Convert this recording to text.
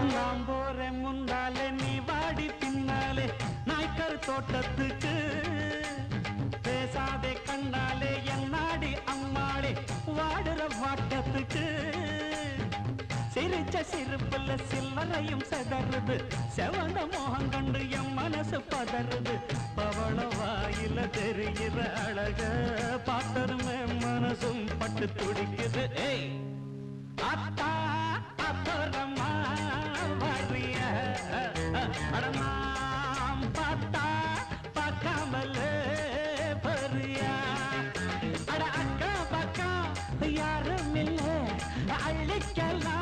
நான் போறேன் முன்னாலே நீ வாடி பின்னாலே நாய்க்கர் தோட்டத்துக்கு பேசாதே கண்ணாலே என்னாடி அம்மாளே வாடுற வாட்டத்துக்கு சிரிச்ச சிரிப்புல சில்லறையும் செதறுது செவந்த மோகம் கண்டு என் மனசு பதறுது பவள வாயில தெரிகிற அழக பார்த்தருமே மனசும் பட்டு துடிக்குது ஏய் அத்தா அப்புறமா வரிய அடமாம் பார்த்தா பார்க்காமலே பரியா அட அக்கா பக்கா யாரும் இல்லை அள்ளிக்கலாம்